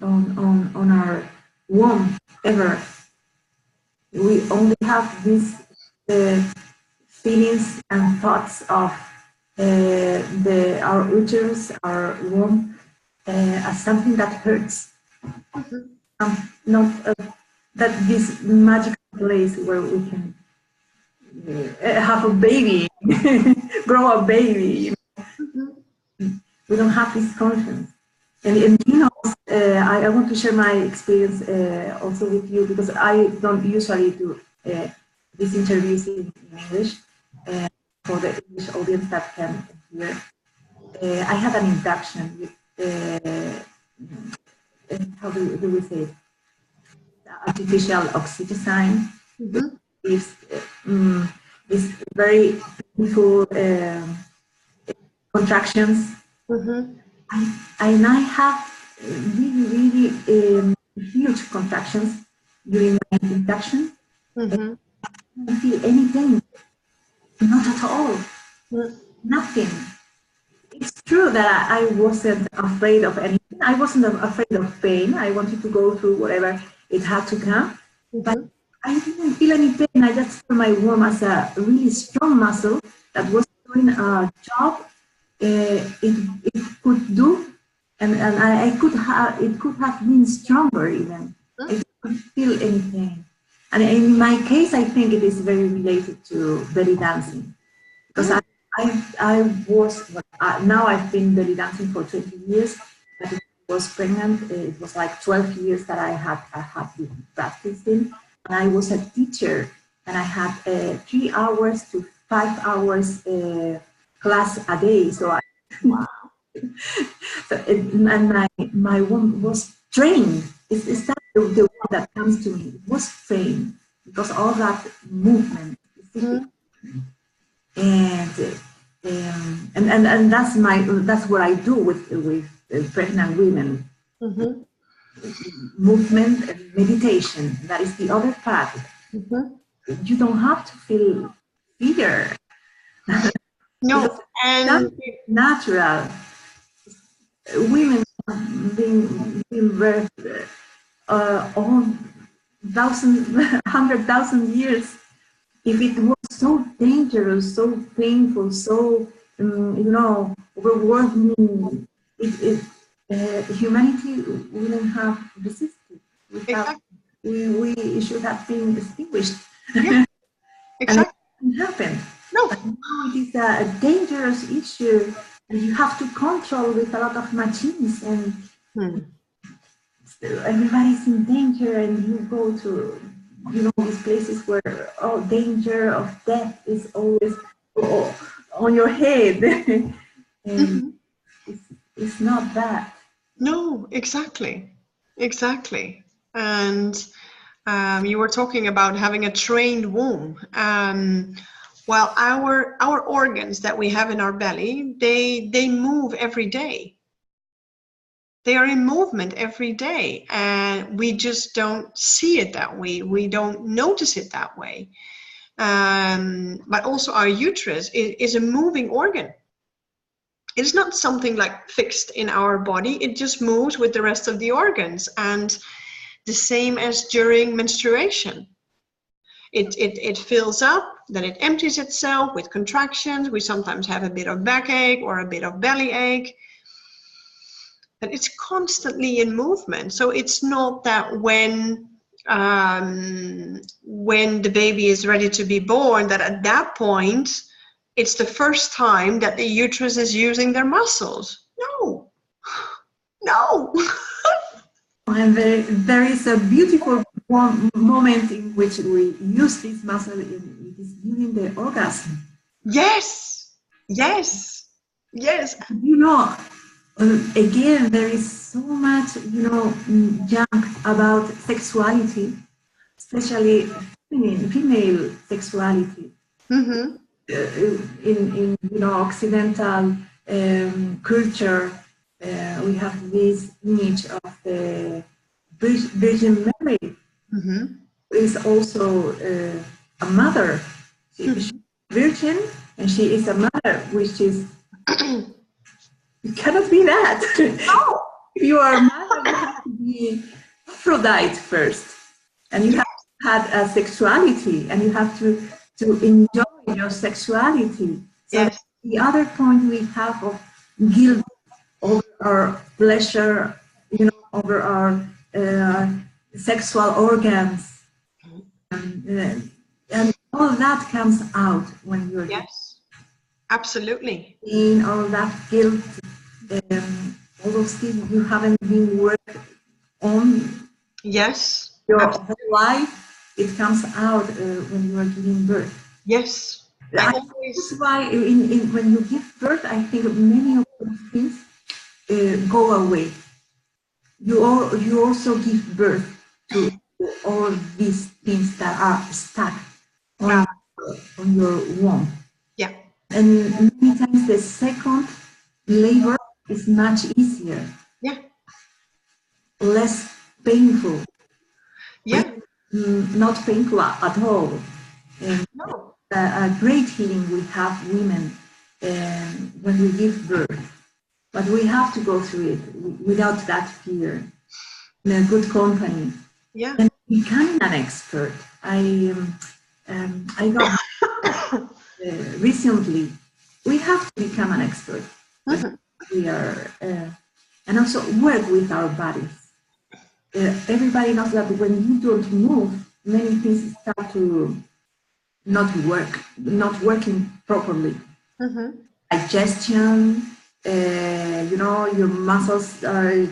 [SPEAKER 1] our womb ever. We only have these feelings and thoughts of our uterus, our womb, as something that hurts. Not that this magical place where we can have a baby, grow a baby. We don't have this conscience. And you know, I want to share my experience also with you, because I don't usually do these interviews in English for the English audience that can hear. I had an induction with how do we say it? Artificial oxytocin. Is very painful contractions. And I have really huge contractions during my induction. I didn't feel any pain, not at all, nothing. It's true that I wasn't afraid of anything. I wasn't afraid of pain. I wanted to go through whatever it had to come, but I didn't feel any pain. I just felt my womb as a really strong muscle that was doing a job it could do, and I could have, it could have been stronger even. I couldn't feel any pain. And in my case, I think it is very related to belly dancing, because I was, now I've been belly dancing for 20 years, but was pregnant, it was like 12 years that I had been practicing, and I was a teacher, and I had 3 hours to 5 hours class a day. So
[SPEAKER 2] Wow.
[SPEAKER 1] and my womb was trained. It's that the word that comes to me. It was trained because all that movement. And that's what I do with pregnant women. Movement and meditation. That is the other part. You don't have to feel fear.
[SPEAKER 2] No, and
[SPEAKER 1] that's natural. Women being birthed all 100,000 years. If it was so dangerous, so painful, so overwhelming, humanity wouldn't have resisted. We should have been extinguished.
[SPEAKER 2] Yeah, exactly.
[SPEAKER 1] And it didn't happen.
[SPEAKER 2] No.
[SPEAKER 1] But now it is a dangerous issue, and you have to control with a lot of machines, and everybody's in danger, and you go to these places where danger of death is always on your head. And it's not that.
[SPEAKER 2] No, exactly. And you were talking about having a trained womb. Well, our organs that we have in our belly, they move every day. They are in movement every day, and we just don't see it that way. We don't notice it that way. But also our uterus is a moving organ. It's not something like fixed in our body. It just moves with the rest of the organs. And the same as during menstruation. It fills up, then it empties itself with contractions. We sometimes have a bit of backache or a bit of belly ache. But it's constantly in movement. So it's not that when the baby is ready to be born, that at that point, it's the first time that the uterus is using their muscles. No.
[SPEAKER 1] And there is a beautiful moment in which we use this muscle. It is during the orgasm.
[SPEAKER 2] Yes.
[SPEAKER 1] Again, there is so much, junk about sexuality, especially female sexuality. In Occidental culture, we have this image of the Virgin Mary. Is also a mother. She is virgin, and she is a mother, which is. You cannot be that.
[SPEAKER 2] No.
[SPEAKER 1] If you are a mother, you have to be Aphrodite first, and you have to have a sexuality, and you have to enjoy your sexuality. So
[SPEAKER 2] yes.
[SPEAKER 1] The other point we have of guilt over our pleasure, over our sexual organs, and all that comes out when you're
[SPEAKER 2] absolutely
[SPEAKER 1] in all that guilt. All those things you haven't been worked on.
[SPEAKER 2] Yes.
[SPEAKER 1] Your whole life, it comes out when you are giving birth.
[SPEAKER 2] Yes.
[SPEAKER 1] That's why when you give birth, I think many of those things go away. You also give birth to all these things that are stuck on your womb.
[SPEAKER 2] Yeah.
[SPEAKER 1] And many times the second labor is much easier.
[SPEAKER 2] Yeah.
[SPEAKER 1] Less painful.
[SPEAKER 2] Yeah.
[SPEAKER 1] Not painful at all.
[SPEAKER 2] No.
[SPEAKER 1] A great healing we have women when we give birth. But we have to go through it without that fear, in a good company.
[SPEAKER 2] Yeah.
[SPEAKER 1] And becoming an expert. I got recently, we have to become an expert. We are, and also work with our bodies. Everybody knows that when you don't move, many things start to not working properly. Digestion, your muscles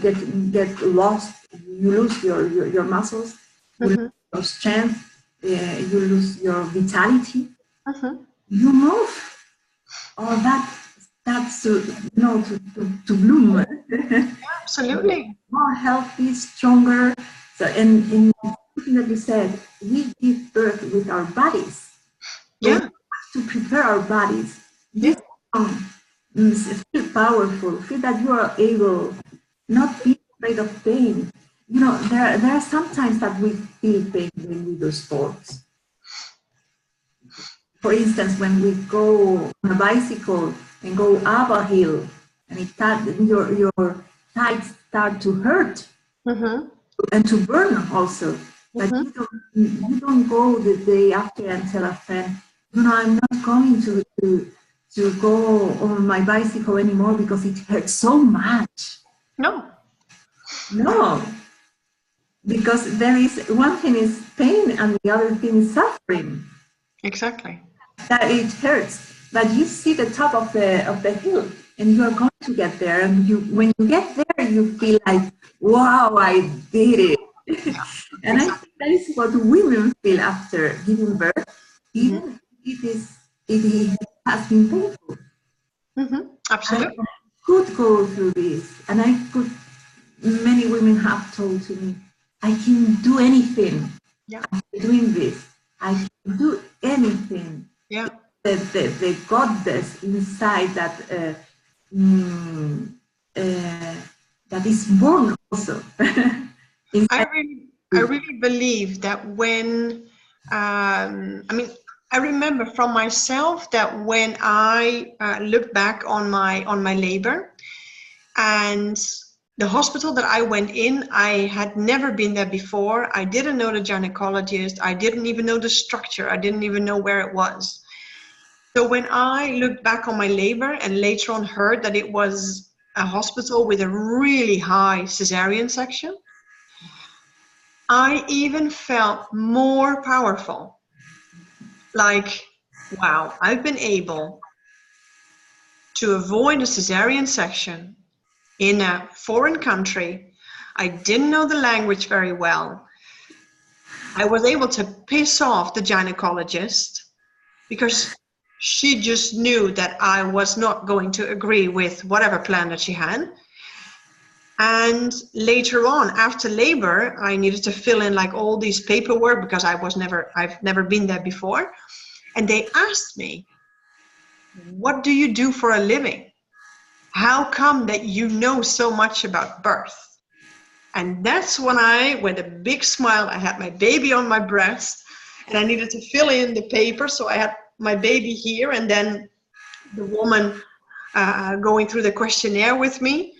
[SPEAKER 1] get lost. You lose your muscles, you lose your strength, you lose your vitality. You move. All that starts to bloom.
[SPEAKER 2] Absolutely.
[SPEAKER 1] More healthy, stronger. So, and in something that you said, we give birth with our bodies. So
[SPEAKER 2] Yeah.
[SPEAKER 1] we have to prepare our bodies.
[SPEAKER 2] Yeah.
[SPEAKER 1] Feel powerful. Feel that you are able, not be afraid of pain. There are some times that we feel pain when we do sports. For instance, when we go on a bicycle and go up a hill, and your thighs start to hurt and to burn also. But you don't go the day after and tell a friend, I'm not going to go on my bicycle anymore because it hurts so much.
[SPEAKER 2] No.
[SPEAKER 1] Because there is one thing is pain and the other thing is suffering.
[SPEAKER 2] Exactly.
[SPEAKER 1] That it hurts, but you see the top of the hill, and you are going to get there. And when you get there, you feel like, wow, I did it. And I think that is what women feel after giving birth, even if it has been painful.
[SPEAKER 2] Absolutely.
[SPEAKER 1] I could go through this, and many women have told to me, I can do anything.
[SPEAKER 2] Yeah.
[SPEAKER 1] After doing this, I can do anything.
[SPEAKER 2] Yeah.
[SPEAKER 1] The goddess inside that is born also.
[SPEAKER 2] I really believe that when I remember from myself that when I look back on my labor, and the hospital that I went in, I had never been there before. I didn't know the gynecologist. I didn't even know the structure. I didn't even know where it was. So when I looked back on my labor and later on heard that it was a hospital with a really high cesarean section, I even felt more powerful. Like, wow, I've been able to avoid a cesarean section in a foreign country. I didn't know the language very well. I was able to piss off the gynecologist because she just knew that I was not going to agree with whatever plan that she had. And later on, after labor, I needed to fill in like all these paperwork because I've never been there before. And they asked me, what do you do for a living? How come that you know so much about birth? And that's when I, with a big smile, I had my baby on my breast and I needed to fill in the paper. So I had my baby here and then the woman going through the questionnaire with me.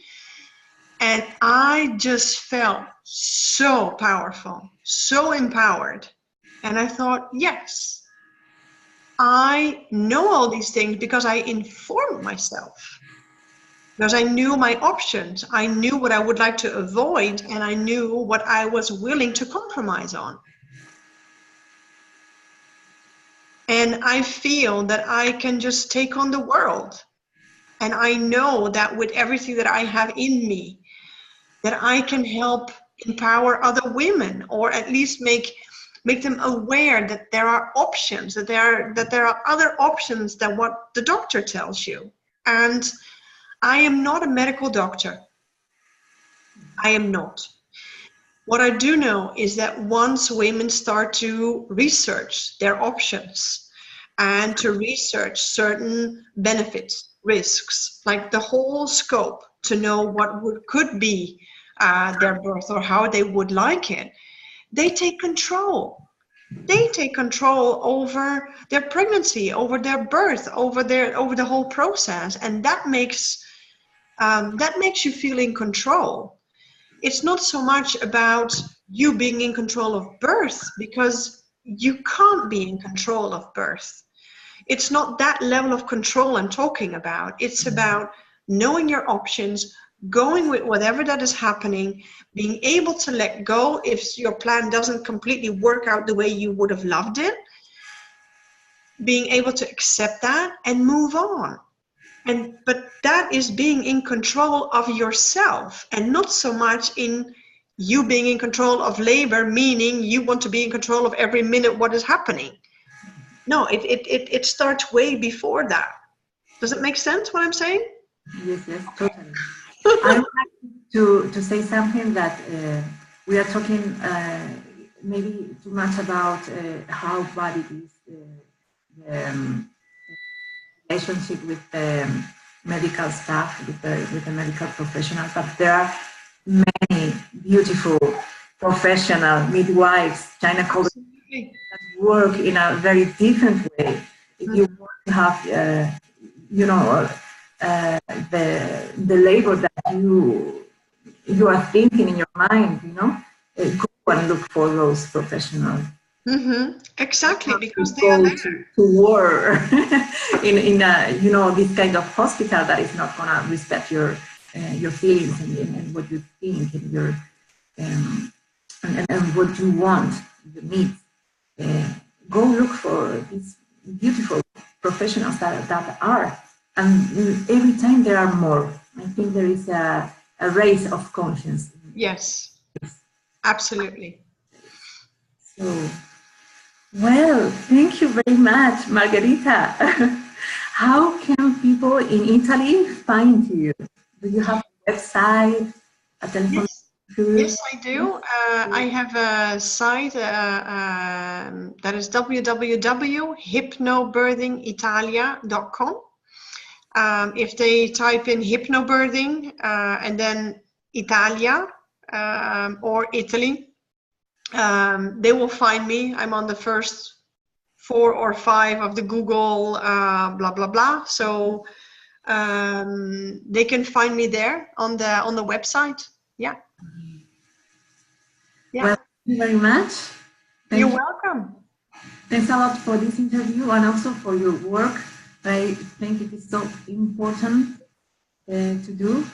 [SPEAKER 2] And I just felt so powerful, so empowered. And I thought, yes, I know all these things because I informed myself. Because I knew my options. I knew what I would like to avoid, and I knew what I was willing to compromise on. And I feel that I can just take on the world. And I know that with everything that I have in me, that I can help empower other women, or at least make them aware that there are options, that there are other options than what the doctor tells you. And I am not a medical doctor. I am not. What I do know is that once women start to research their options and to research certain benefits, risks, like the whole scope, to know what could be their birth or how they would like it, they take control. They take control over their pregnancy, over their birth, over the whole process, and that makes you feel in control. It's not so much about you being in control of birth, because you can't be in control of birth. It's not that level of control I'm talking about. It's about knowing your options, going with whatever that is happening, being able to let go if your plan doesn't completely work out the way you would have loved it, being able to accept that and move on. But that is being in control of yourself, and not so much in you being in control of labor, meaning you want to be in control of every minute what is happening. No, it starts way before that. Does it make sense what I'm saying?
[SPEAKER 1] Yes, totally. I would like to say something that we are talking maybe too much about how bad it is, the relationship with the medical staff, with the medical professionals, but there are many beautiful professional midwives, gynecologists that work in a very different way. If you want to have, the labor that you are thinking in your mind, go and look for those professionals.
[SPEAKER 2] Exactly, because they
[SPEAKER 1] go
[SPEAKER 2] are there.
[SPEAKER 1] to war in a, this kind of hospital that is not gonna respect your feelings and what you think and your and what you want, your needs. Go look for these beautiful professionals that are, and every time there are more. I think there is a raise of conscience.
[SPEAKER 2] Yes, absolutely.
[SPEAKER 1] So, well, thank you very much, Margaretha. How can people in Italy find you? Do you have a website, a telephone?
[SPEAKER 2] Yes, I do. I have a site that is www.hypnobirthingitalia.com. If they type in hypnobirthing and then Italia or Italy, they will find me. I'm on the first 4 or 5 of the Google blah blah blah. So they can find me there on the website. Yeah.
[SPEAKER 1] Well, thank you very much.
[SPEAKER 2] You're welcome.
[SPEAKER 1] Thanks a lot for this interview and also for your work. I think it is so important to do.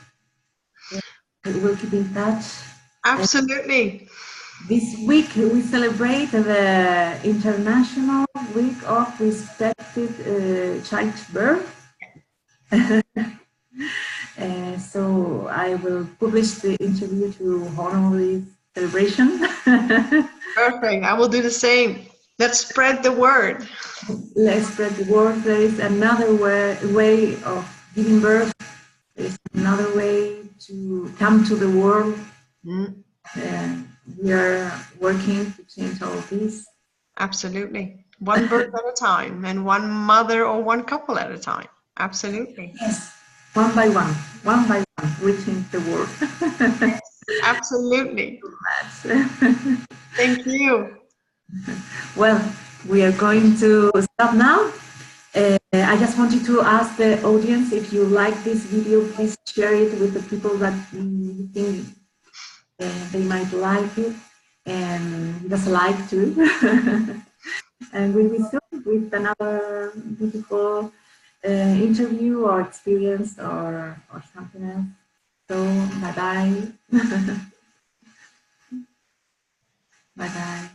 [SPEAKER 1] We'll keep in touch.
[SPEAKER 2] Absolutely.
[SPEAKER 1] This week we celebrate the International Week of Respected Childbirth. So I will publish the interview to honor this celebration.
[SPEAKER 2] Perfect. I will do the same. Let's spread the word.
[SPEAKER 1] Let's spread the word. There is another way of giving birth. There is another way to come to the world. We are working to change all this.
[SPEAKER 2] Absolutely. One birth at a time, and one mother or one couple at a time. Absolutely.
[SPEAKER 1] Yes. One by one, we change the world.
[SPEAKER 2] Yes, absolutely. Thank you.
[SPEAKER 1] Well, we are going to stop now. I just wanted to ask the audience, if you like this video, please share it with the people that you think they might like it, and give us a like too. And we'll be soon with another beautiful interview or experience or something else. So bye-bye. Bye-bye.